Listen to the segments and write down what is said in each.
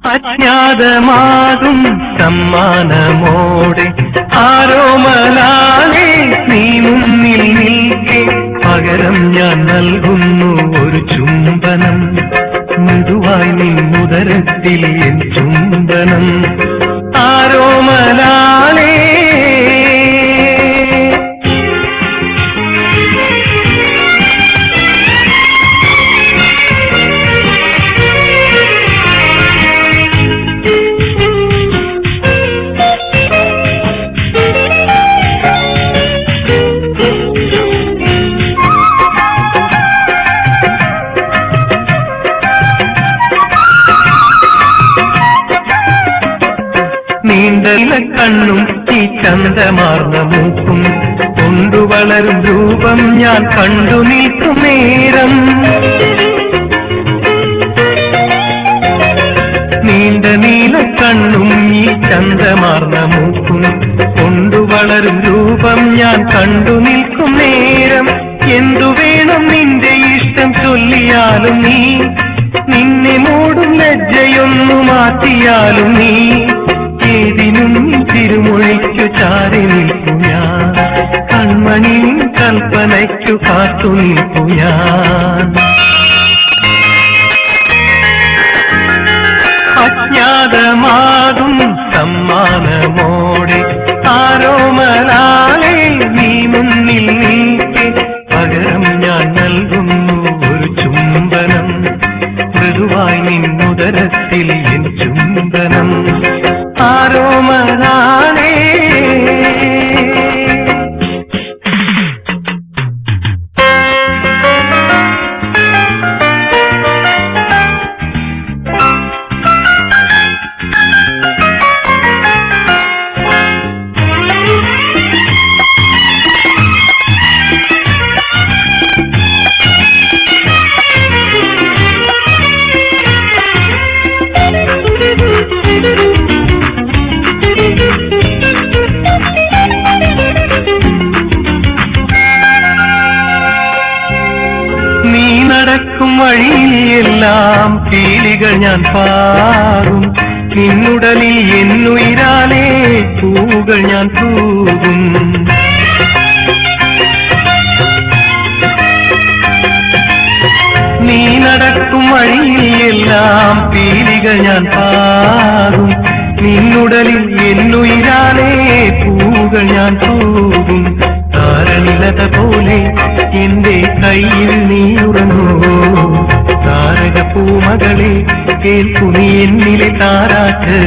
അജ്ഞാതമാകും സമ്മാനമോടെ ആരോമലാലേ നീ മുന്നിൽ നിൽക്കെ പകരം ഞാൻ നൽകുന്നു ഒരു ചുംബനം. മൃദുവായി നിന്നുദരത്തിൽ എൻ ചുംബനം. ആരോമലാലേ നീണ്ടല കണ്ണും ഈ ചന്തമാർന്ന മൂക്കും കൊണ്ടുവളരും രൂപം ഞാൻ കണ്ടു നിൽക്കും നേരം. നീണ്ട നീല കണ്ണും ഈ ചന്തമാർന്ന മൂക്കും കൊണ്ടുവളരും രൂപം ഞാൻ കണ്ടു നിൽക്കും നേരം. എന്തു വേണം നിന്റെ ഇഷ്ടം ചൊല്ലിയാലും നീ, നിന്നെ മൂടും ലജ്ജയൊന്നു മാറ്റിയാലും നീ, ഏതിനും തിരുമൊഴിക്കു ചാരി നിൽക്കു ഞാൻ, കൺമണി കൽപ്പനയ്ക്കു കാത്തു നിൽക്കു ഞാൻ. അജ്ഞാതമാകും സമ്മാനമോടെ ആരോമലാലേ നീ മുന്നിൽ നിൽക്കെ പകരം ഞാൻ നൽകുന്നു ഒരു ചുംബനം. മൃദുവായി നിന്നുദരത്തിൽ എൻ ചുംബനം. ആരോമലാലേ നീ നടക്കും വഴിയിലെല്ലാം പീലികൾ ഞാൻ പാറും. നിന്നുടലിൽ എന്നുയിരാലേ പൂകൾ ഞാൻ തൂകും. നീ നടക്കും വഴിയിലെല്ലാം പീലികൾ ഞാൻ പാറും. നിന്നുടലിൽ എന്നുയിരാലേ പൂകൾ ഞാൻ തൂകും. താരനിലത പോലെ എന്റെ കയ്യിൽ നീ ഉറങ്ങൂ. താരക പൂമകളെ കേൾക്കു നീ എന്നിലെ താരാട്ട്.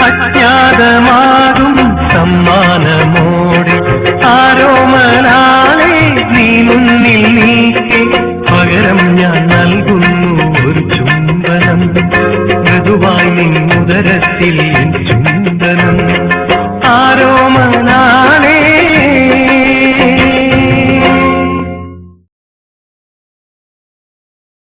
അജ്ഞാതമാകും സമ്മാനമോടെ ആരോമലാലേ നീ മുന്നിൽ നിൽക്കെ പകരം ഞാൻ നൽകുന്നു ഒരു ചുംബനം. മൃദുവായി നിന്നുദരത്തിൽ